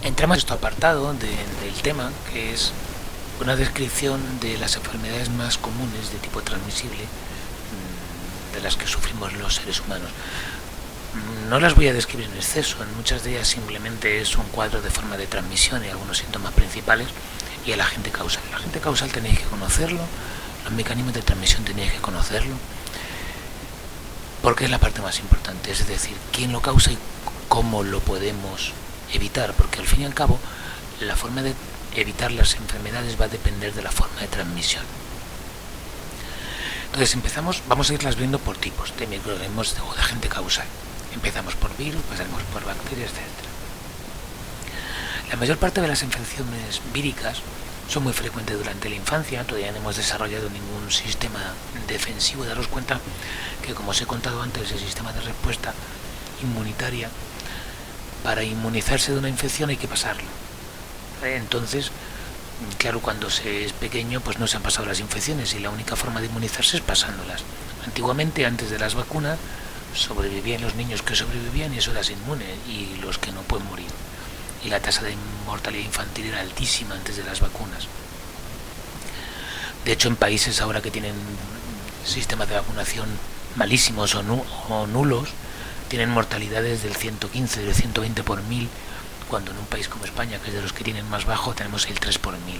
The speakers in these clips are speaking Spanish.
Entramos en este apartado del tema, que es una descripción de las enfermedades más comunes de tipo transmisible de las que sufrimos los seres humanos. No las voy a describir en exceso, en muchas de ellas simplemente es un cuadro de forma de transmisión y algunos síntomas principales y el agente causal. El agente causal tenéis que conocerlo, los mecanismos de transmisión tenéis que conocerlo, porque es la parte más importante, es decir, quién lo causa y cómo lo podemos evitar, porque al fin y al cabo la forma de evitar las enfermedades va a depender de la forma de transmisión. Entonces vamos a irlas viendo por tipos de microorganismos o de agente causal. Empezamos por virus, pasaremos por bacterias, etc. La mayor parte de las infecciones víricas son muy frecuentes durante la infancia, todavía no hemos desarrollado ningún sistema defensivo. Daros cuenta que, como os he contado antes, el sistema de respuesta inmunitaria, para inmunizarse de una infección hay que pasarlo. Entonces, claro, cuando se es pequeño pues no se han pasado las infecciones y la única forma de inmunizarse es pasándolas. Antiguamente, antes de las vacunas, sobrevivían los niños que sobrevivían y eso era inmune, y los que no pueden morir. Y la tasa de mortalidad infantil era altísima antes de las vacunas. De hecho, en países ahora que tienen sistemas de vacunación malísimos o nulos, tienen mortalidades del 115, del 120 por 1000, cuando en un país como España, que es de los que tienen más bajo, tenemos el 3 por 1000.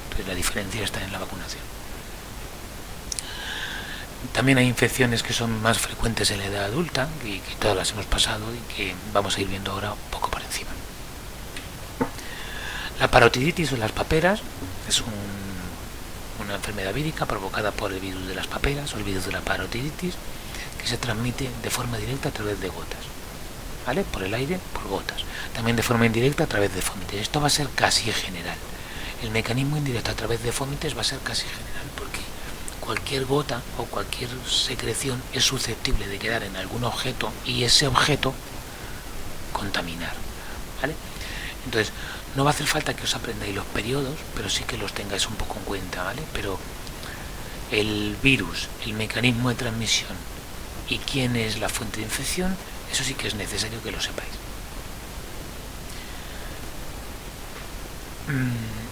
Entonces la diferencia está en la vacunación. También hay infecciones que son más frecuentes en la edad adulta, que todas las hemos pasado y que vamos a ir viendo ahora un poco por encima. La parotiditis o las paperas es una enfermedad vírica provocada por el virus de las paperas o el virus de la parotiditis, que se transmite de forma directa a través de gotas, ¿vale? Por el aire, por gotas. También de forma indirecta a través de fómites. Esto va a ser casi general. El mecanismo indirecto a través de fómites va a ser casi general, porque cualquier gota o cualquier secreción es susceptible de quedar en algún objeto y ese objeto contaminar, ¿vale? Entonces, no va a hacer falta que os aprendáis los periodos, pero sí que los tengáis un poco en cuenta, ¿vale? Pero el virus, el mecanismo de transmisión y quién es la fuente de infección, eso sí que es necesario que lo sepáis.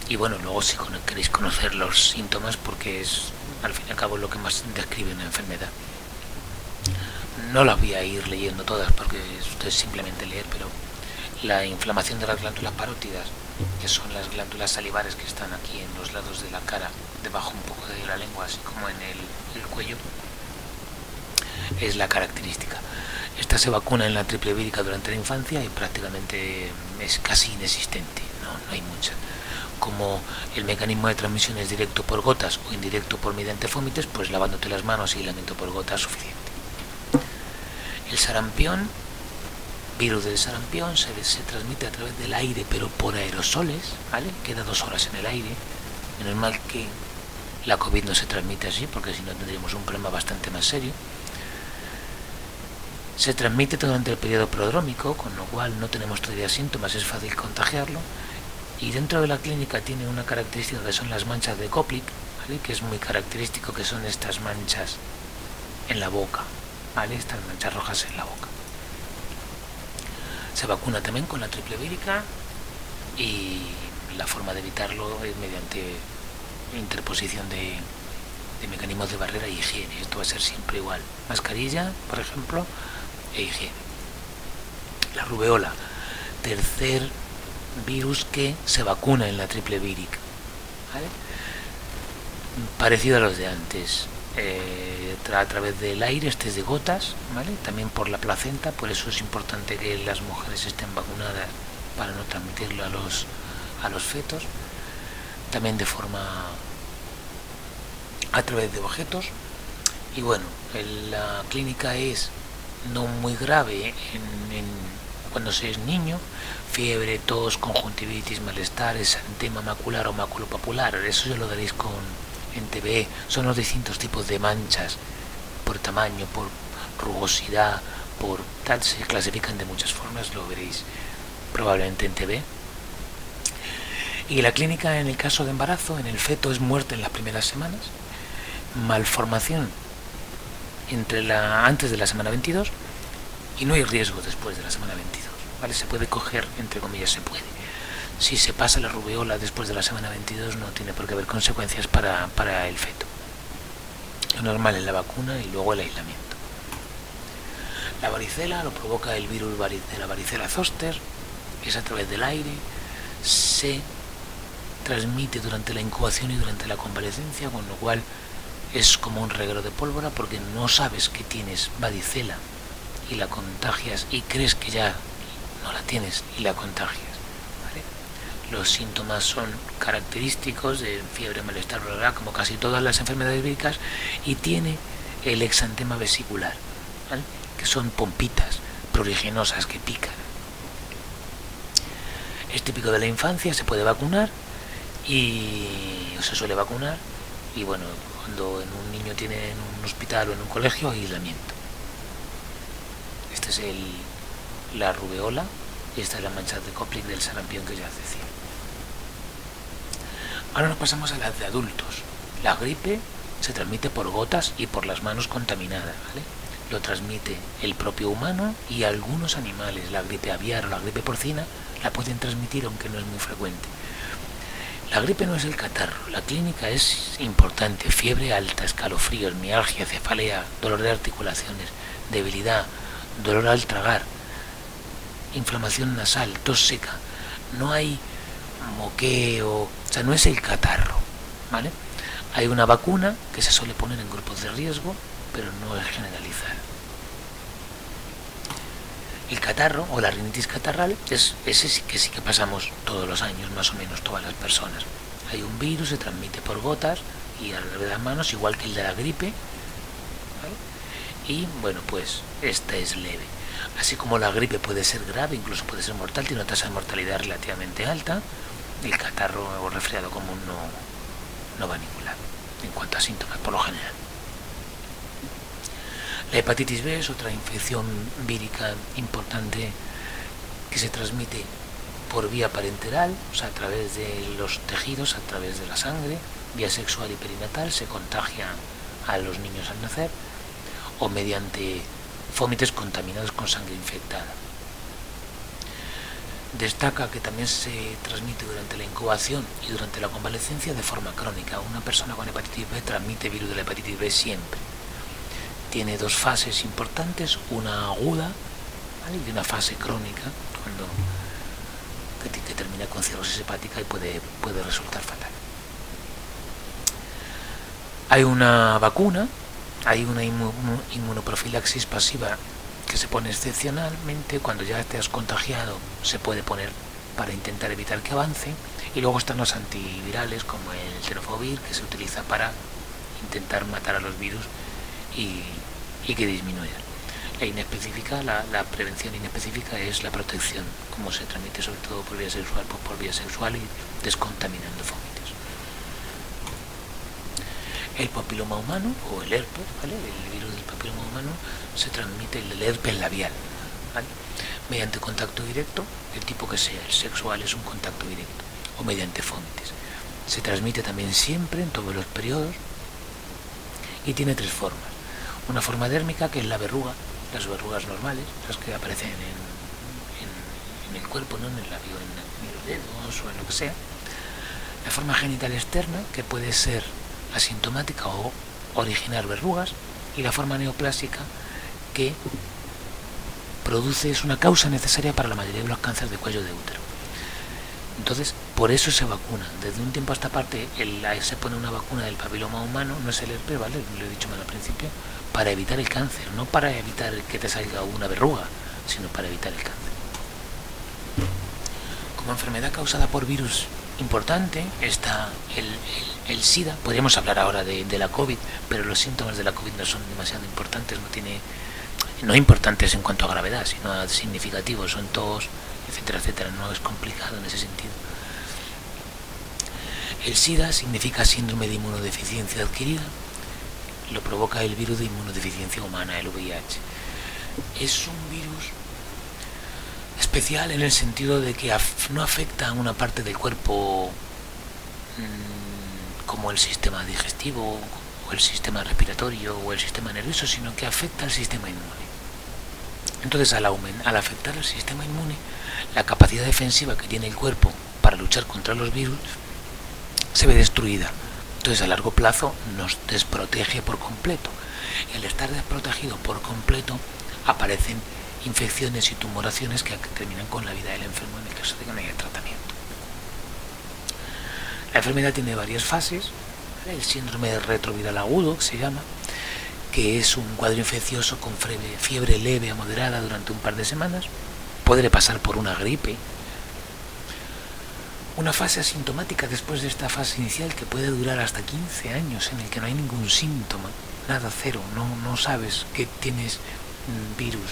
Y bueno, luego si queréis conocer los síntomas, porque es al fin y al cabo lo que más describe una enfermedad. No las voy a ir leyendo todas porque esto es simplemente leer, pero la inflamación de las glándulas parótidas, que son las glándulas salivares que están aquí en los lados de la cara, debajo un poco de la lengua, así como en el cuello, es la característica. Esta se vacuna en la triple vírica durante la infancia y prácticamente es casi inexistente, no hay mucha. Como el mecanismo de transmisión es directo por gotas o indirecto por mediante fómites, pues lavándote las manos y aislamiento por gotas es suficiente. El sarampión, virus del sarampión, se transmite a través del aire, pero por aerosoles, ¿vale? Queda 2 horas en el aire. Menos mal que la COVID no se transmite así, porque si no tendríamos un problema bastante más serio. Se transmite durante el periodo prodrómico, con lo cual no tenemos todavía síntomas, es fácil contagiarlo. Y dentro de la clínica tiene una característica que son las manchas de Koplik, ¿vale? Que es muy característico, que son estas manchas en la boca, ¿vale? Estas manchas rojas en la boca. Se vacuna también con la triple vírica y la forma de evitarlo es mediante interposición de mecanismos de barrera y higiene. Esto va a ser siempre igual. Mascarilla, por ejemplo, e higiene. La rubeola, tercer virus que se vacuna en la triple vírica, ¿vale? Parecido a los de antes, a través del aire, este es de gotas, ¿vale? También por la placenta, por eso es importante que las mujeres estén vacunadas para no transmitirlo a los fetos. También de forma a través de objetos. Y bueno, la clínica es no muy grave cuando se es niño: fiebre, tos, conjuntivitis, malestar, exantema macular o maculopapular. Eso ya lo daréis en TBE. Son los distintos tipos de manchas por tamaño, por rugosidad, por tal, se clasifican de muchas formas, lo veréis probablemente en TBE. Y la clínica en el caso de embarazo, en el feto, es muerte en las primeras semanas, malformación antes de la semana 22 y no hay riesgo después de la semana 22, ¿vale? Se puede coger, entre comillas, se puede. Si se pasa la rubeola después de la semana 22 no tiene por qué haber consecuencias para el feto. Lo normal es la vacuna y luego el aislamiento. La varicela lo provoca el virus de la varicela zoster, es a través del aire, se transmite durante la incubación y durante la convalecencia, con lo cual es como un reguero de pólvora porque no sabes que tienes varicela y la contagias y crees que ya no la tienes y la contagias. ¿Vale? Los síntomas son característicos de fiebre, malestar, bla, bla, bla, como casi todas las enfermedades víricas, y tiene el exantema vesicular, ¿vale? Que son pompitas pruriginosas que pican. Es típico de la infancia, se puede vacunar y se suele vacunar, y bueno, cuando en un niño tiene en un hospital o en un colegio, aislamiento. Este es la rubeola y esta es la mancha de Koplik del sarampión que ya decía. Ahora nos pasamos a las de adultos. La gripe se transmite por gotas y por las manos contaminadas, ¿vale? Lo transmite el propio humano y algunos animales. La gripe aviar o la gripe porcina la pueden transmitir, aunque no es muy frecuente. La gripe no es el catarro, la clínica es importante: fiebre alta, escalofríos, mialgia, cefalea, dolor de articulaciones, debilidad, dolor al tragar, inflamación nasal, tos seca. No hay moqueo, o sea, no es el catarro, ¿vale? Hay una vacuna que se suele poner en grupos de riesgo, pero no es generalizar. El catarro o la rinitis catarral es ese sí que pasamos todos los años, más o menos todas las personas. Hay un virus, se transmite por gotas y a través de las manos, igual que el de la gripe, ¿vale? Y bueno, pues esta es leve. Así como la gripe puede ser grave, incluso puede ser mortal, tiene una tasa de mortalidad relativamente alta, el catarro o resfriado común no va a ningún lado en cuanto a síntomas, por lo general. La hepatitis B es otra infección vírica importante que se transmite por vía parenteral, o sea, a través de los tejidos, a través de la sangre, vía sexual y perinatal, se contagia a los niños al nacer, o mediante vómitos contaminados con sangre infectada. Destaca que también se transmite durante la incubación y durante la convalecencia de forma crónica. Una persona con hepatitis B transmite virus de la hepatitis B siempre. Tiene dos fases importantes, una aguda, ¿vale? Y una fase crónica, que termina con cirrosis hepática y puede resultar fatal. Hay una vacuna, hay una inmunoprofilaxis pasiva que se pone excepcionalmente cuando ya te has contagiado, se puede poner para intentar evitar que avance, y luego están los antivirales como el tenofovir, que se utiliza para intentar matar a los virus y que disminuyan. La inespecífica, la prevención inespecífica es la protección, como se transmite sobre todo por vía sexual, pues por vía sexual y descontaminando vómitos. El papiloma humano o el herpes, ¿vale? El virus del papiloma humano se transmite, el herpes labial, ¿vale? Mediante contacto directo, el tipo que sea, el sexual es un contacto directo, o mediante vómitos. Se transmite también siempre en todos los periodos y tiene tres formas. Una forma dérmica, que es la verruga, las verrugas normales, las que aparecen en el cuerpo, no en el labio, en los dedos o en lo que sea. La forma genital externa, que puede ser asintomática o originar verrugas, y la forma neoplásica, que es una causa necesaria para la mayoría de los cánceres de cuello de útero. Entonces, por eso se vacuna. Desde un tiempo a esta parte se pone una vacuna del papiloma humano, no es el herpes, ¿vale? Lo he dicho mal al principio, para evitar el cáncer, no para evitar que te salga una verruga, sino para evitar el cáncer. Como enfermedad causada por virus importante está el SIDA. Podríamos hablar ahora de la COVID, pero los síntomas de la COVID no son demasiado importantes, no importantes en cuanto a gravedad, sino significativos, son tos, etcétera, etcétera. No es complicado en ese sentido. El SIDA significa síndrome de inmunodeficiencia adquirida. Lo provoca el virus de inmunodeficiencia humana, el VIH. Es un virus especial en el sentido de que no afecta a una parte del cuerpo como el sistema digestivo o el sistema respiratorio o el sistema nervioso, sino que afecta al sistema inmune. Entonces, al afectar al sistema inmune, la capacidad defensiva que tiene el cuerpo para luchar contra los virus se ve destruida. Entonces a largo plazo nos desprotege por completo. Y al estar desprotegido por completo aparecen infecciones y tumoraciones que terminan con la vida del enfermo en el caso de que no haya tratamiento. La enfermedad tiene varias fases. El síndrome de retroviral agudo, que se llama, que es un cuadro infeccioso con fiebre leve a moderada durante un par de semanas. Puede pasar por una gripe. Una fase asintomática después de esta fase inicial que puede durar hasta 15 años, en el que no hay ningún síntoma, nada, cero, no sabes que tienes virus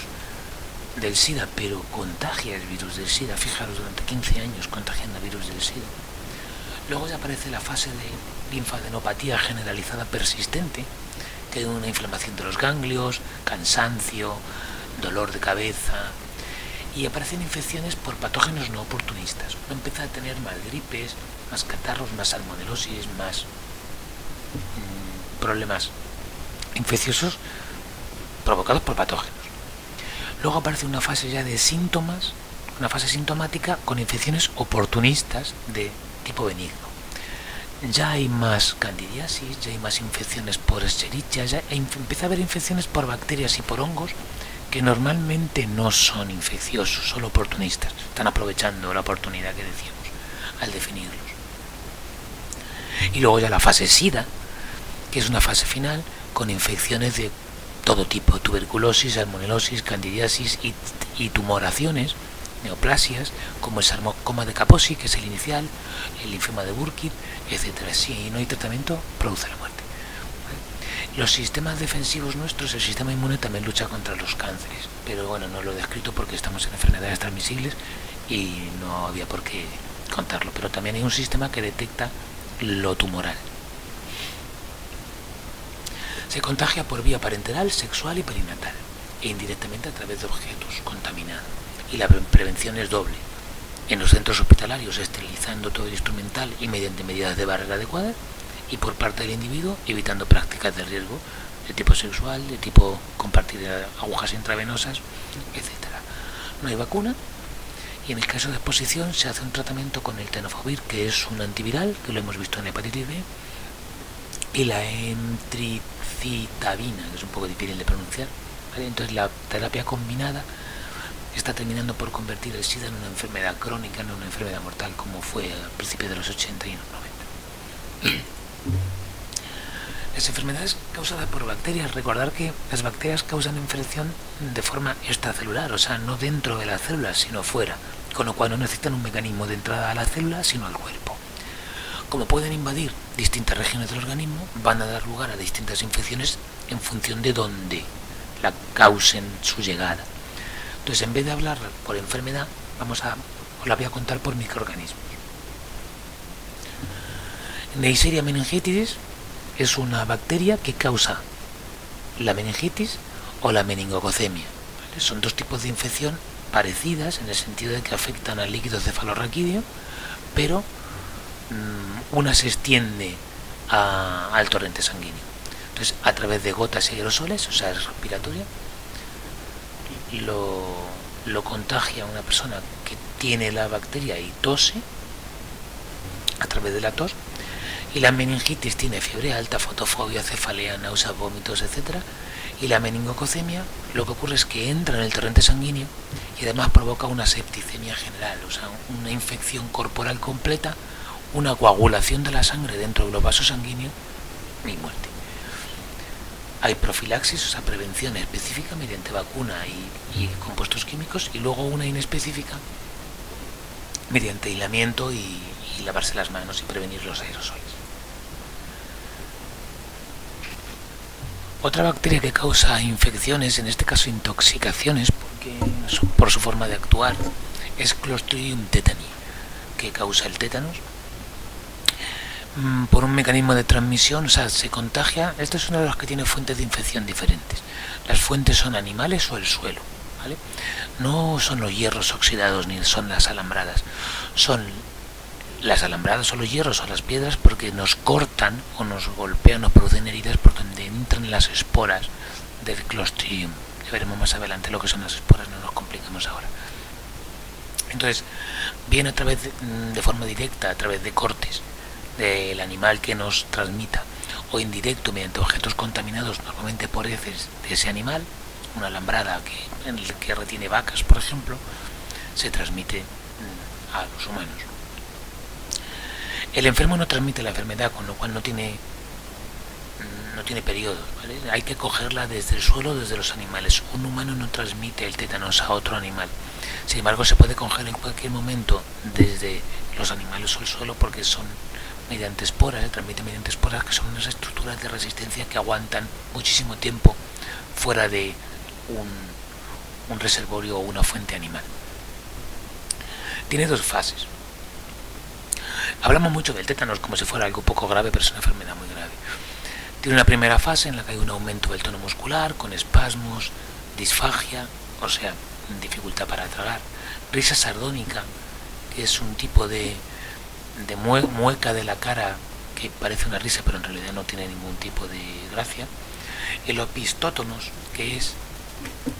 del SIDA, pero contagias virus del SIDA. Fijaros, durante 15 años contagiando virus del SIDA. Luego ya aparece la fase de linfadenopatía generalizada persistente, que es una inflamación de los ganglios, cansancio, dolor de cabeza, y aparecen infecciones por patógenos no oportunistas. Uno empieza a tener más gripes, más catarros, más salmonelosis, más problemas infecciosos provocados por patógenos. Luego aparece una fase ya de síntomas, una fase sintomática con infecciones oportunistas de tipo benigno. Ya hay más candidiasis, ya hay más infecciones por Escherichia, ya empieza a haber infecciones por bacterias y por hongos que normalmente no son infecciosos, solo oportunistas. Están aprovechando la oportunidad que decíamos al definirlos. Y luego ya la fase SIDA, que es una fase final con infecciones de todo tipo, tuberculosis, salmonelosis, candidiasis y tumoraciones, neoplasias, como el sarcoma de Kaposi, que es el inicial, el linfoma de Burkitt, etcétera. Si no hay tratamiento, produce la muerte. Los sistemas defensivos nuestros, el sistema inmune también lucha contra los cánceres, pero bueno, no lo he descrito porque estamos en enfermedades transmisibles y no había por qué contarlo, pero también hay un sistema que detecta lo tumoral. Se contagia por vía parenteral, sexual y perinatal, e indirectamente a través de objetos contaminados. Y la prevención es doble. En los centros hospitalarios, esterilizando todo el instrumental y mediante medidas de barrera adecuadas, y por parte del individuo, evitando prácticas de riesgo de tipo sexual, de tipo compartir agujas intravenosas, etc. No hay vacuna, y en el caso de exposición se hace un tratamiento con el tenofovir, que es un antiviral, que lo hemos visto en hepatitis B, y la emtricitabina, que es un poco difícil de pronunciar, ¿vale? Entonces la terapia combinada está terminando por convertir el SIDA en una enfermedad crónica, no en una enfermedad mortal, como fue al principio de los 80 y los 90. Las enfermedades causadas por bacterias, recordar que las bacterias causan infección de forma extracelular, o sea, no dentro de las células, sino fuera, con lo cual no necesitan un mecanismo de entrada a la célula, sino al cuerpo. Como pueden invadir distintas regiones del organismo, van a dar lugar a distintas infecciones en función de dónde la causen su llegada. Entonces, en vez de hablar por enfermedad, os la voy a contar por microorganismos. Neisseria meningitidis es una bacteria que causa la meningitis o la meningococemia, ¿vale? Son dos tipos de infección parecidas en el sentido de que afectan al líquido cefalorraquídeo, pero una se extiende al torrente sanguíneo. Entonces, a través de gotas y aerosoles, o sea, es respiratoria, lo contagia a una persona que tiene la bacteria y tose a través de la tos. Y la meningitis tiene fiebre alta, fotofobia, cefalea, náuseas, vómitos, etc. Y la meningococemia, lo que ocurre es que entra en el torrente sanguíneo y además provoca una septicemia general, o sea, una infección corporal completa, una coagulación de la sangre dentro de los vasos sanguíneos y muerte. Hay profilaxis, o sea, prevención específica mediante vacuna y compuestos químicos, y luego una inespecífica mediante aislamiento y lavarse las manos y prevenir los aerosoles. Otra bacteria que causa infecciones, en este caso intoxicaciones, por su forma de actuar, es Clostridium tetani, que causa el tétanos por un mecanismo de transmisión, o sea, se contagia. Este es uno de los que tiene fuentes de infección diferentes. Las fuentes son animales o el suelo, ¿vale? No son los hierros oxidados ni son las alambradas, son las alambradas o los hierros o las piedras porque nos cortan o nos golpean, nos producen heridas por donde entran las esporas del Clostridium. Ya veremos más adelante lo que son las esporas, no nos complicamos ahora. Entonces, bien a través de forma directa, a través de cortes del animal que nos transmita, o indirecto mediante objetos contaminados, normalmente por heces de ese animal, una alambrada en el que retiene vacas, por ejemplo, se transmite a los humanos. El enfermo no transmite la enfermedad, con lo cual no tiene periodos, ¿vale? Hay que cogerla desde el suelo, desde los animales. Un humano no transmite el tétanos a otro animal. Sin embargo, se puede coger en cualquier momento desde los animales o el suelo, porque son mediante esporas, se transmite mediante esporas, que son unas estructuras de resistencia que aguantan muchísimo tiempo fuera de un reservorio o una fuente animal. Tiene dos fases. Hablamos mucho del tétanos como si fuera algo poco grave, pero es una enfermedad muy grave. Tiene una primera fase en la que hay un aumento del tono muscular, con espasmos, disfagia, o sea, dificultad para tragar, risa sardónica, que es un tipo de mueca de la cara que parece una risa, pero en realidad no tiene ningún tipo de gracia. El opistótonos, que es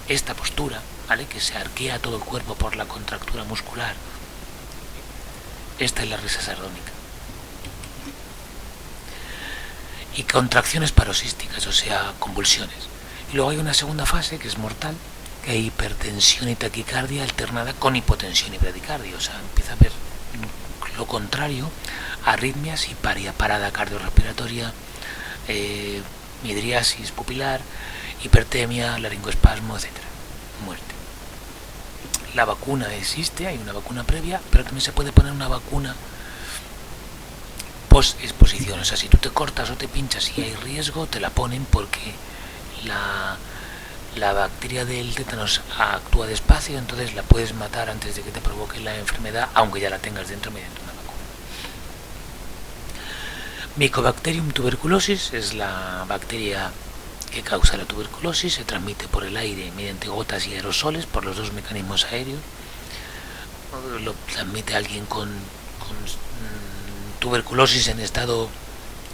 esta postura, ¿vale?, que se arquea todo el cuerpo por la contractura muscular. Esta es la risa sardónica. Y contracciones paroxísticas, o sea, convulsiones. Y luego hay una segunda fase que es mortal, que hay hipertensión y taquicardia alternada con hipotensión y bradicardia, o sea, empieza a haber lo contrario, arritmias y parada cardiorrespiratoria, midriasis pupilar, hipertemia, laringoespasmo, etc. Muerte. La vacuna existe, hay una vacuna previa, pero también se puede poner una vacuna post-exposición. O sea, si tú te cortas o te pinchas y hay riesgo, te la ponen porque la bacteria del tétanos actúa despacio, entonces la puedes matar antes de que te provoque la enfermedad, aunque ya la tengas dentro mediante una vacuna. Mycobacterium tuberculosis es la bacteria que causa la tuberculosis, se transmite por el aire mediante gotas y aerosoles, por los dos mecanismos aéreos. Lo transmite alguien con tuberculosis en estado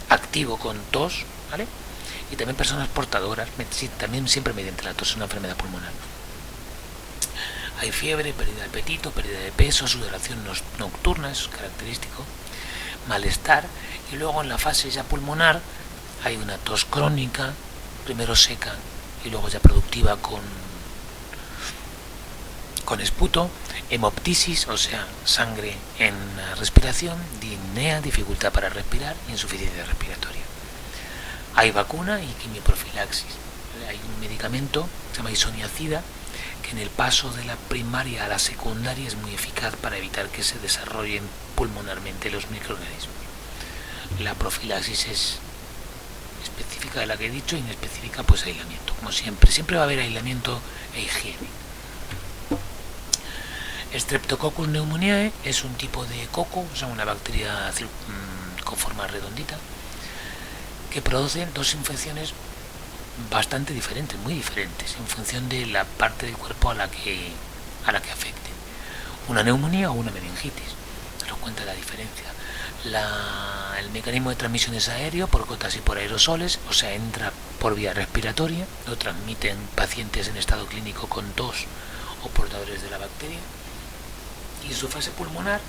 activo, con tos, ¿vale? Y también personas portadoras, también siempre mediante la tos, es una enfermedad pulmonar. Hay fiebre, pérdida de apetito, pérdida de peso, sudoración nocturna, eso es característico, malestar, y luego en la fase ya pulmonar hay una tos crónica, primero seca y luego ya productiva con esputo, hemoptisis, o sea, sangre en la respiración, disnea, dificultad para respirar y insuficiencia respiratoria. Hay vacuna y quimioprofilaxis. Hay un medicamento, se llama isoniazida, que en el paso de la primaria a la secundaria es muy eficaz para evitar que se desarrollen pulmonarmente los microorganismos. La profilaxis es específica de la que he dicho, inespecífica pues aislamiento. Como siempre va a haber aislamiento e higiene. Streptococcus pneumoniae es un tipo de coco, o sea, una bacteria con forma redondita, que produce dos infecciones bastante diferentes, muy diferentes, en función de la parte del cuerpo a la que afecte. Una neumonía o una meningitis. Daros cuenta de la diferencia. El mecanismo de transmisión es aéreo, por gotas y por aerosoles, o sea, entra por vía respiratoria, lo transmiten pacientes en estado clínico con tos o portadores de la bacteria. Y en su fase pulmonar,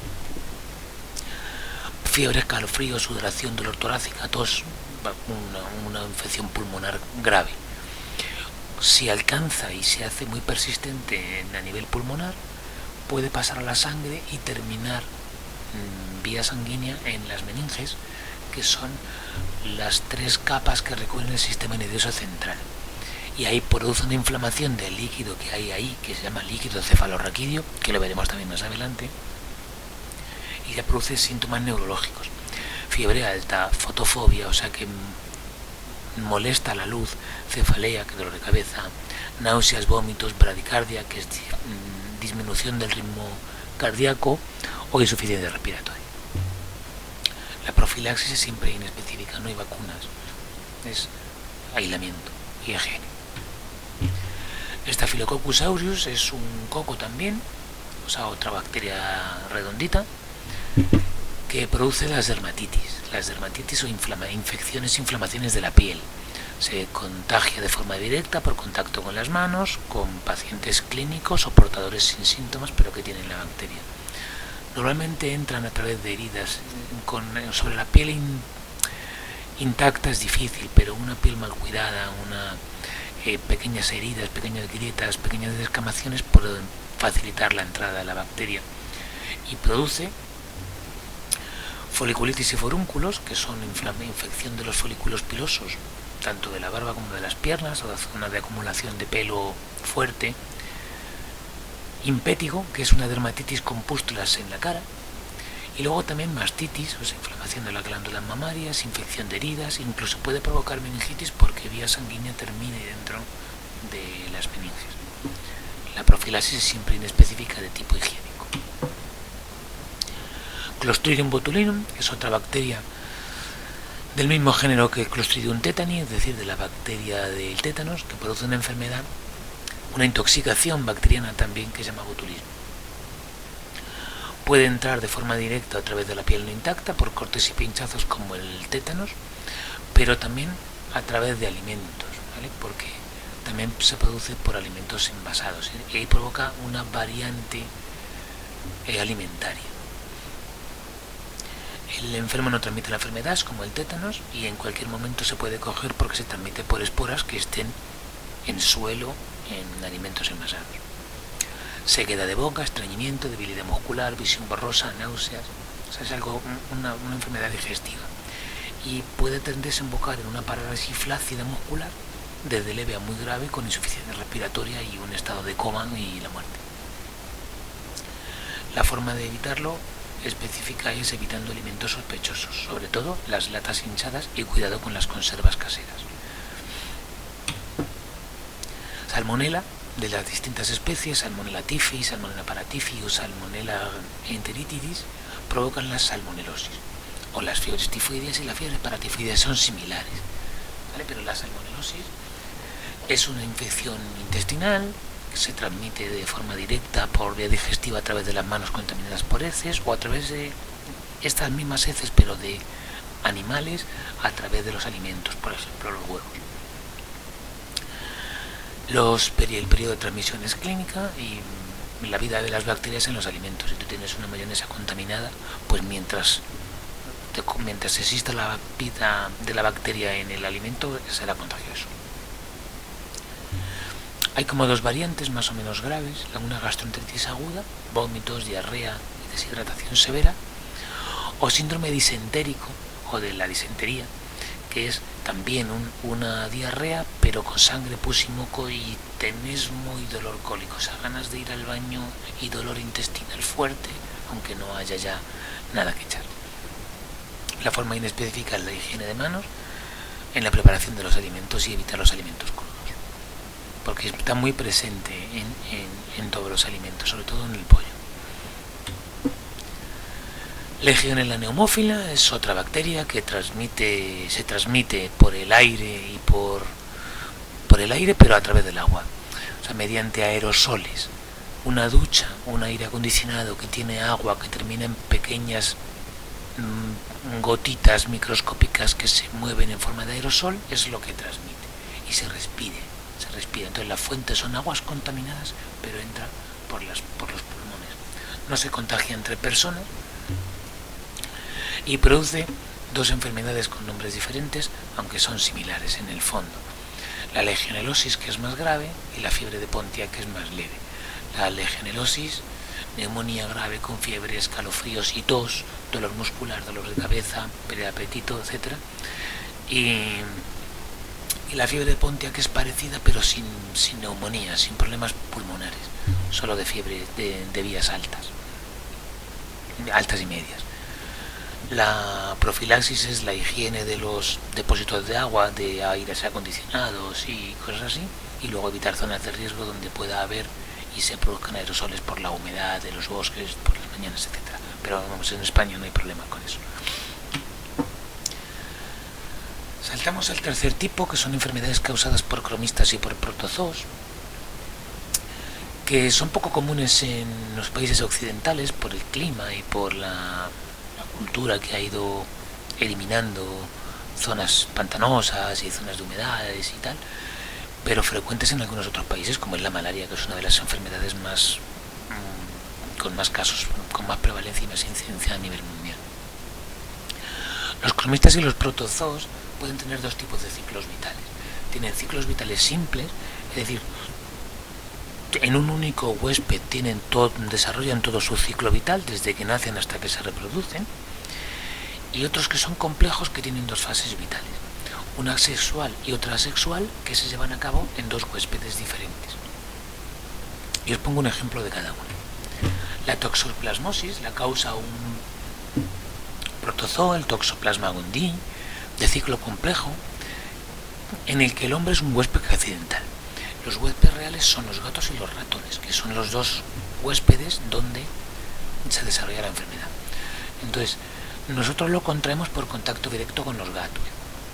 fiebre, escalofrío, sudoración, dolor torácica, tos, una infección pulmonar grave. Si alcanza y se hace muy persistente a nivel pulmonar, puede pasar a la sangre y terminar vía sanguínea en las meninges, que son las tres capas que recubren el sistema nervioso central. Y ahí produce una inflamación del líquido que hay ahí, que se llama líquido cefalorraquídeo, que lo veremos también más adelante, y ya produce síntomas neurológicos. Fiebre alta, fotofobia, o sea que molesta la luz, cefalea, que dolor de cabeza, náuseas, vómitos, bradicardia, que es disminución del ritmo cardíaco, o insuficiencia respiratoria. La profilaxis es siempre inespecífica, no hay vacunas, es aislamiento y higiene. Staphylococcus aureus es un coco también, o sea, otra bacteria redondita, que produce las dermatitis o infecciones, inflamaciones de la piel. Se contagia de forma directa por contacto con las manos, con pacientes clínicos o portadores sin síntomas pero que tienen la bacteria. Normalmente entran a través de heridas. Sobre la piel intacta es difícil, pero una piel mal cuidada, pequeñas heridas, pequeñas grietas, pequeñas descamaciones pueden facilitar la entrada de la bacteria y produce foliculitis y forúnculos, que son infección de los folículos pilosos, tanto de la barba como de las piernas, o de zona de acumulación de pelo fuerte, impétigo, que es una dermatitis con pústulas en la cara, y luego también mastitis, o sea, inflamación de las glándulas mamarias, infección de heridas, incluso puede provocar meningitis porque vía sanguínea termine dentro de las meninges. La profilaxis es siempre inespecífica de tipo higiénico. Clostridium botulinum es otra bacteria del mismo género que Clostridium tetani, es decir, de la bacteria del tétanos, que produce una enfermedad, una intoxicación bacteriana también, que se llama botulismo. Puede entrar de forma directa a través de la piel no intacta por cortes y pinchazos como el tétanos, pero también a través de alimentos, ¿vale? Porque también se produce por alimentos envasados y ahí provoca una variante alimentaria. El enfermo no transmite la enfermedad, como el tétanos, y en cualquier momento se puede coger porque se transmite por esporas que estén en suelo, en alimentos envasados. Sequedad de boca, estreñimiento, debilidad muscular, visión borrosa, náuseas. O sea, es una enfermedad digestiva. Y puede desembocar en una parálisis flácida muscular, desde leve a muy grave, con insuficiencia respiratoria y un estado de coma y la muerte. La forma de evitarlo específica es evitando alimentos sospechosos, sobre todo las latas hinchadas, y cuidado con las conservas caseras. Salmonela de las distintas especies, Salmonella typhi, Salmonella paratyphus, Salmonella enteritidis, provocan la salmonelosis, o las fiebres tifoideas y las fiebres paratifoideas son similares, ¿vale? Pero la salmonelosis es una infección intestinal que se transmite de forma directa por vía digestiva a través de las manos contaminadas por heces, o a través de estas mismas heces pero de animales a través de los alimentos, por ejemplo los huevos. El periodo de transmisión es clínica y la vida de las bacterias en los alimentos. Si tú tienes una mayonesa contaminada, pues mientras exista la vida de la bacteria en el alimento, será contagioso. Hay como dos variantes más o menos graves: una gastroenteritis aguda, vómitos, diarrea y deshidratación severa, o síndrome disentérico o de la disentería, que es también una diarrea pero con sangre, pus y moco y tenesmo y dolor cólico, o sea, ganas de ir al baño y dolor intestinal fuerte, aunque no haya ya nada que echar. La forma inespecífica es la higiene de manos en la preparación de los alimentos y evitar los alimentos crudos, porque está muy presente en todos los alimentos, sobre todo en el pollo. Legionella pneumófila es otra bacteria que se transmite por el aire y por el aire, pero a través del agua, o sea, mediante aerosoles. Una ducha, un aire acondicionado que tiene agua que termina en pequeñas gotitas microscópicas que se mueven en forma de aerosol, es lo que transmite y se respira. Entonces las fuentes son aguas contaminadas, pero entra por los pulmones. No se contagia entre personas y produce dos enfermedades con nombres diferentes, aunque son similares en el fondo: la legionelosis, que es más grave, y la fiebre de Pontiac, que es más leve. La legionelosis, neumonía grave con fiebre, escalofríos y tos, dolor muscular, dolor de cabeza, pérdida de apetito, etc. Y la fiebre de Pontiac es parecida, pero sin neumonía, sin problemas pulmonares, solo de fiebre de vías altas y medias. La profilaxis es la higiene de los depósitos de agua, de aires acondicionados y cosas así, y luego evitar zonas de riesgo donde pueda haber y se produzcan aerosoles por la humedad de los bosques, por las mañanas, etc. Pero vamos, en España no hay problema con eso. Saltamos al tercer tipo, que son enfermedades causadas por cromistas y por protozoos, que son poco comunes en los países occidentales por el clima y por la cultura que ha ido eliminando zonas pantanosas y zonas de humedades y tal, pero frecuentes en algunos otros países, como es la malaria, que es una de las enfermedades más con más casos, con más prevalencia y más incidencia a nivel mundial. Los cromistas y los protozoos pueden tener dos tipos de ciclos vitales. Tienen ciclos vitales simples, es decir, en un único huésped desarrollan todo su ciclo vital desde que nacen hasta que se reproducen, y otros que son complejos, que tienen dos fases vitales, una sexual y otra asexual, que se llevan a cabo en dos huéspedes diferentes. Y os pongo un ejemplo de cada uno. La toxoplasmosis la causa un protozoo, el Toxoplasma gondii, de ciclo complejo, en el que el hombre es un huésped accidental. Los huéspedes reales son los gatos y los ratones, que son los dos huéspedes donde se desarrolla la enfermedad. Entonces, nosotros lo contraemos por contacto directo con los gatos,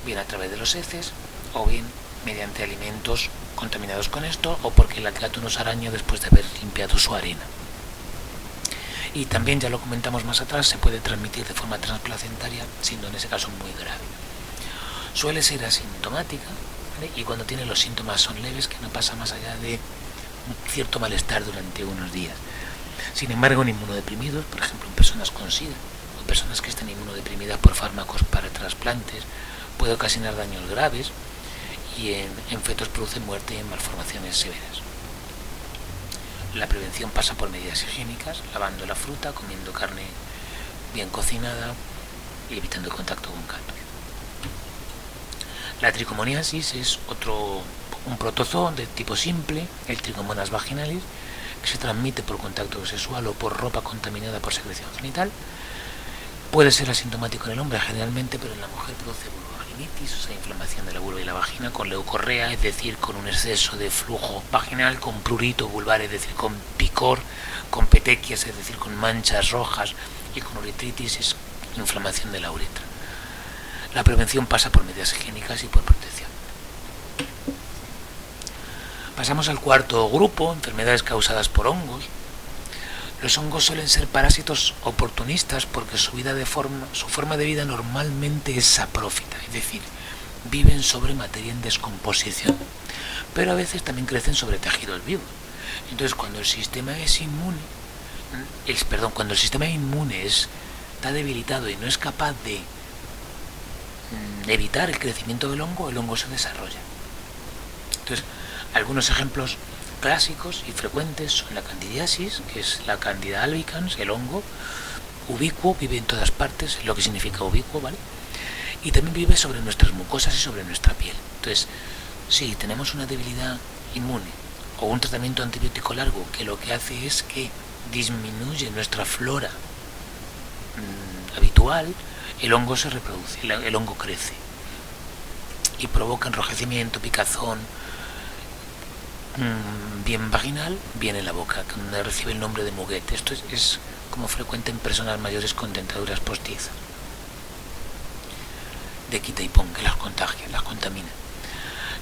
bien a través de los heces o bien mediante alimentos contaminados con esto, o porque el gato nos araña después de haber limpiado su arena. Y también, ya lo comentamos más atrás, se puede transmitir de forma transplacentaria, siendo en ese caso muy grave. Suele ser asintomática, ¿vale? Y cuando tiene los síntomas son leves, que no pasa más allá de un cierto malestar durante unos días. Sin embargo, en inmunodeprimidos, por ejemplo en personas con SIDA o personas que estén inmunodeprimidas por fármacos para trasplantes, puede ocasionar daños graves, y en fetos produce muerte y en malformaciones severas. La prevención pasa por medidas higiénicas, lavando la fruta, comiendo carne bien cocinada y evitando el contacto con gatos. La tricomoniasis es un protozoo de tipo simple, el Trichomonas vaginalis, que se transmite por contacto sexual o por ropa contaminada por secreción genital. Puede ser asintomático en el hombre generalmente, pero en la mujer produce vulvovaginitis, o sea, inflamación de la vulva y la vagina, con leucorrea, es decir, con un exceso de flujo vaginal, con prurito vulvar, es decir, con picor, con petequias, es decir, con manchas rojas, y con uretritis, es inflamación de la uretra. La prevención pasa por medidas higiénicas y por protección. Pasamos al cuarto grupo, enfermedades causadas por hongos. Los hongos suelen ser parásitos oportunistas porque su forma de vida normalmente es saprófita, es decir, viven sobre materia en descomposición, pero a veces también crecen sobre tejidos vivos. Entonces, cuando el sistema inmune está debilitado y no es capaz de evitar el crecimiento del hongo, el hongo se desarrolla. Entonces, algunos ejemplos clásicos y frecuentes son la candidiasis, que es la Candida albicans, el hongo ubicuo, vive en todas partes, es lo que significa ubicuo, ¿vale? Y también vive sobre nuestras mucosas y sobre nuestra piel. Entonces, si tenemos una debilidad inmune o un tratamiento antibiótico largo que lo que hace es que disminuye nuestra flora habitual, el hongo se reproduce, el hongo crece y provoca enrojecimiento, picazón, bien vaginal, bien en la boca, donde recibe el nombre de muguete. Esto es como frecuente en personas mayores con dentaduras postizas, de quita y pon, que las contagia, las contamina.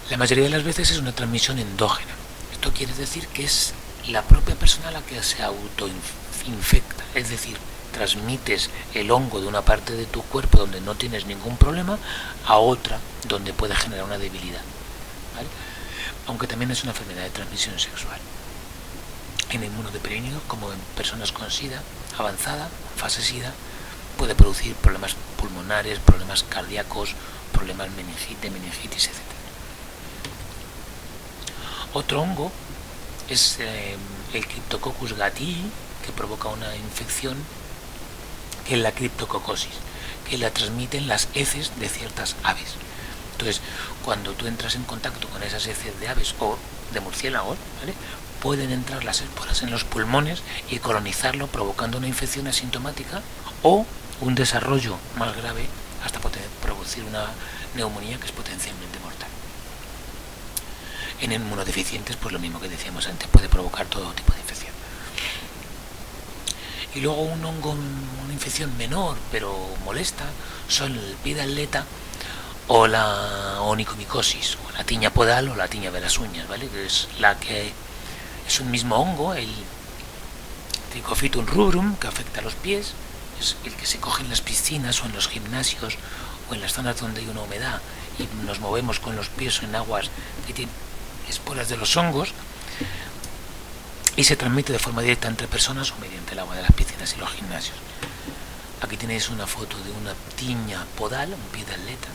La mayoría de las veces es una transmisión endógena. Esto quiere decir que es la propia persona la que se autoinfecta, es decir, transmites el hongo de una parte de tu cuerpo donde no tienes ningún problema a otra donde puede generar una debilidad, ¿vale? Aunque también es una enfermedad de transmisión sexual. En inmunodeprimidos, como en personas con SIDA avanzada, fase SIDA, puede producir problemas pulmonares, problemas cardíacos, problemas de meningitis, etc. Otro hongo es el Cryptococcus gattii, que provoca una infección, que es la criptococosis, que la transmiten las heces de ciertas aves. Entonces, cuando tú entras en contacto con esas heces de aves o de murciélagos, ¿vale?, pueden entrar las esporas en los pulmones y colonizarlo, provocando una infección asintomática o un desarrollo más grave hasta producir una neumonía que es potencialmente mortal. En inmunodeficientes, pues lo mismo que decíamos antes, puede provocar todo tipo de infección. Y luego un hongo, una infección menor pero molesta, son el pidaleta o la onicomicosis, o la tiña podal o la tiña de las uñas, ¿vale? Que es un mismo hongo, el Trichophytum rubrum, que afecta a los pies es el que se coge en las piscinas o en los gimnasios o en las zonas donde hay una humedad y nos movemos con los pies en aguas que tienen esporas de los hongos, y se transmite de forma directa entre personas o mediante el agua de las piscinas y los gimnasios. Aquí tenéis una foto de una tiña podal, un pie de atleta,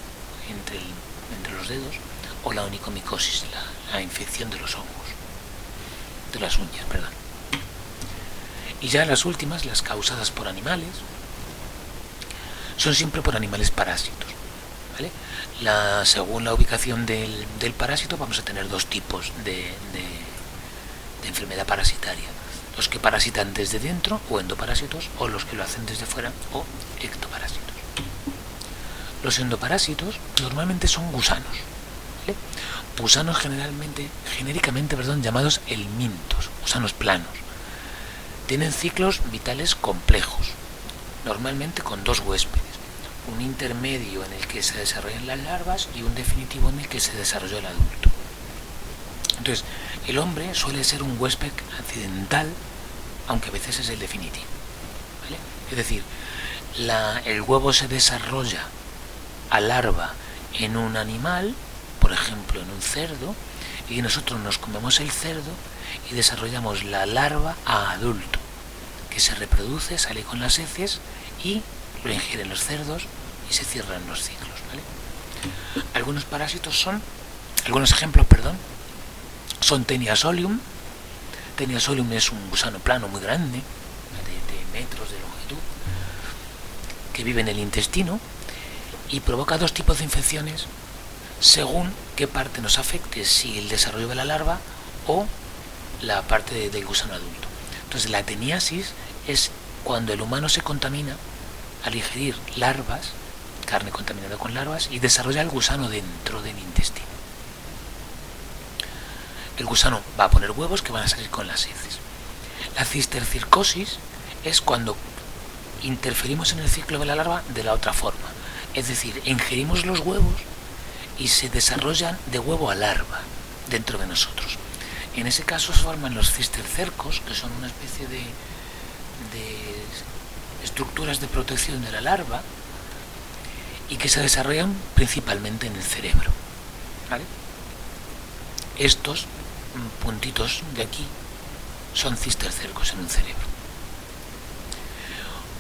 entre los dedos, o la onicomicosis, la infección de los hongos, de las uñas, perdón. Y ya las últimas, las causadas por animales, son siempre por animales parásitos, ¿vale? Según la ubicación del parásito vamos a tener dos tipos de enfermedad parasitaria: los que parasitan desde dentro o endoparásitos, o los que lo hacen desde fuera o ectoparásitos. Los endoparásitos normalmente son gusanos, ¿vale? Gusanos genéricamente llamados helmintos, gusanos planos. Tienen ciclos vitales complejos, normalmente con dos huéspedes, un intermedio en el que se desarrollan las larvas y un definitivo en el que se desarrolla el adulto. Entonces, el hombre suele ser un huésped accidental, aunque a veces es el definitivo, ¿vale? Es decir, el huevo se desarrolla a larva en un animal, por ejemplo en un cerdo, y nosotros nos comemos el cerdo y desarrollamos la larva a adulto, que se reproduce, sale con las heces y lo ingieren los cerdos y se cierran los ciclos, ¿vale? Algunos ejemplos son Taenia solium. Taenia solium es un gusano plano muy grande, de metros de longitud, que vive en el intestino y provoca dos tipos de infecciones según qué parte nos afecte, si el desarrollo de la larva o la parte del gusano adulto. Entonces, la teniasis es cuando el humano se contamina al ingerir larvas, carne contaminada con larvas, y desarrolla el gusano dentro del intestino. El gusano va a poner huevos que van a salir con las heces. La cistercircosis es cuando interferimos en el ciclo de la larva de la otra forma, es decir, ingerimos los huevos y se desarrollan de huevo a larva dentro de nosotros. En ese caso se forman los cistercercos, que son una especie de estructuras de protección de la larva y que se desarrollan principalmente en el cerebro, ¿vale? Estos puntitos de aquí son cistercercos en un cerebro.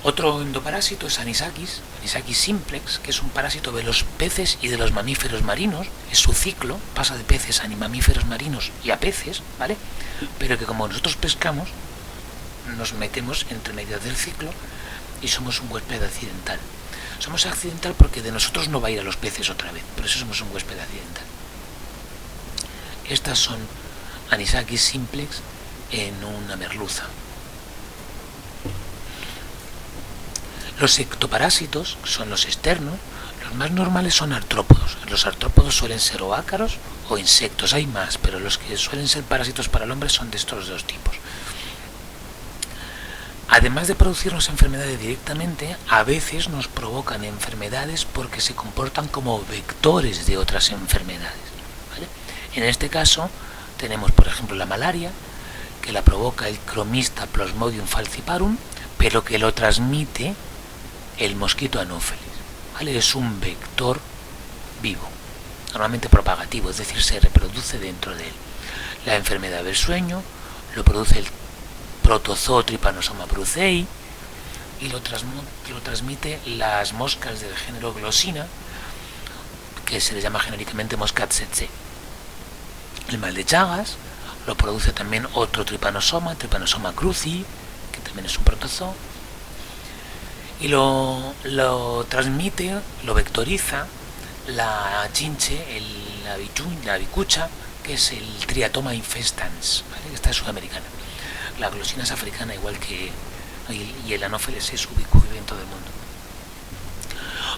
Otro endoparásito es Anisakis simplex, que es un parásito de los peces y de los mamíferos marinos. Es su ciclo, pasa de peces a mamíferos marinos y a peces, ¿vale? Pero que como nosotros pescamos, nos metemos entre medias del ciclo y somos un huésped accidental. Somos accidental porque de nosotros no va a ir a los peces otra vez, por eso somos un huésped accidental. Estas son Anisakis simplex en una merluza. Los ectoparásitos son los externos. Los más normales son artrópodos. Los artrópodos suelen ser o ácaros o insectos. Hay más, pero los que suelen ser parásitos para el hombre son de estos dos tipos. Además de producirnos enfermedades directamente, a veces nos provocan enfermedades porque se comportan como vectores de otras enfermedades, ¿vale? En este caso tenemos, por ejemplo, la malaria, que la provoca el Chromista Plasmodium falciparum, pero que lo transmite el mosquito anófeles, ¿vale? Es un vector vivo, normalmente propagativo, es decir, se reproduce dentro de él. La enfermedad del sueño lo produce el protozoo Trypanosoma brucei y lo transmite las moscas del género Glossina, que se les llama genéricamente mosca tsetse. El mal de Chagas lo produce también otro Trypanosoma cruzi, que también es un protozoo, y lo transmite, lo vectoriza la chinche, la bicucha, que es el Triatoma infestans, ¿vale? Esta es sudamericana. La glosina es africana, igual que y el anófeles es ubicuo en todo el mundo.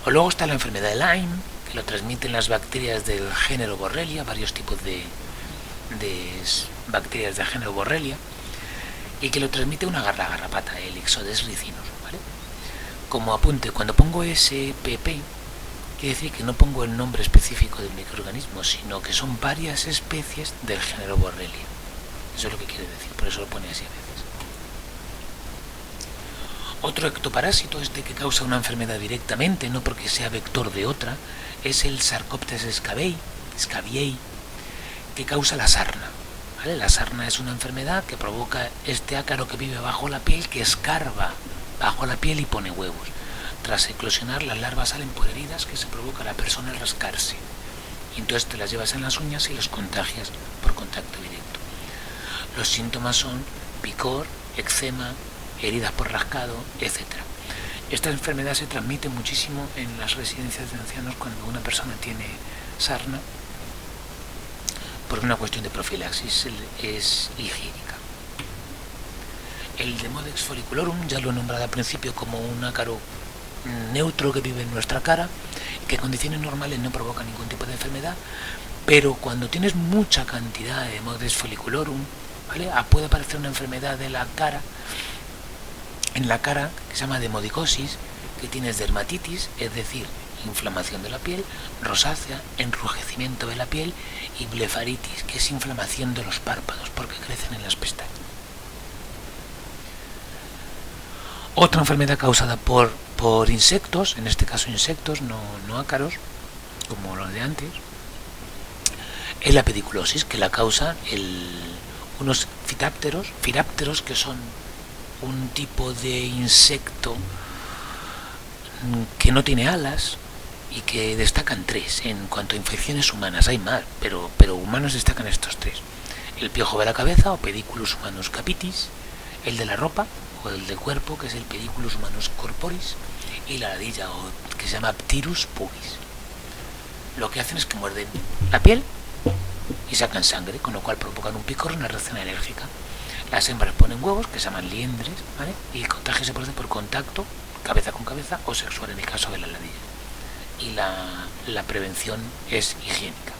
O luego está la enfermedad de Lyme, que lo transmiten las bacterias del género Borrelia, varios tipos de bacterias del género Borrelia, y que lo transmite una garrapata, el Ixodes ricinus, ¿vale? Como apunte, cuando pongo SPP, quiere decir que no pongo el nombre específico del microorganismo, sino que son varias especies del género Borrelia. Eso es lo que quiere decir, por eso lo pone así a veces. Otro ectoparásito, que causa una enfermedad directamente, no porque sea vector de otra, es el Sarcoptes scabiei, que causa la sarna. ¿Vale? La sarna es una enfermedad que provoca este ácaro que vive bajo la piel, que escarba bajo la piel y pone huevos. Tras eclosionar, las larvas salen por heridas que se provoca a la persona al rascarse. Y entonces te las llevas en las uñas y los contagias por contacto directo. Los síntomas son picor, eczema, heridas por rascado, etc. Esta enfermedad se transmite muchísimo en las residencias de ancianos cuando una persona tiene sarna, por una cuestión de profilaxis, es higiénica. El Demodex folliculorum, ya lo he nombrado al principio como un ácaro neutro que vive en nuestra cara, que en condiciones normales no provoca ningún tipo de enfermedad, pero cuando tienes mucha cantidad de Demodex folliculorum, ¿vale? Puede aparecer una enfermedad de la cara, en la cara, que se llama demodicosis, que tienes dermatitis, es decir, inflamación de la piel, rosácea, enrojecimiento de la piel, y blefaritis, que es inflamación de los párpados porque crecen en las pestañas. Otra enfermedad causada por insectos, en este caso insectos, no ácaros, como los de antes, es la pediculosis, que la causa unos firápteros, que son un tipo de insecto que no tiene alas y que destacan tres. En cuanto a infecciones humanas hay más, pero humanos destacan estos tres: el piojo de la cabeza o Pediculus humanus capitis, el de la ropa o el del cuerpo, que es el Pediculus humanus corporis, y la ladilla, que se llama Pterus pubis. Lo que hacen es que muerden la piel y sacan sangre, con lo cual provocan un picor y una reacción alérgica. Las hembras ponen huevos, que se llaman liendres, ¿vale? Y el contagio se produce por contacto, cabeza con cabeza, o sexual en el caso de la ladilla. Y la prevención es higiénica.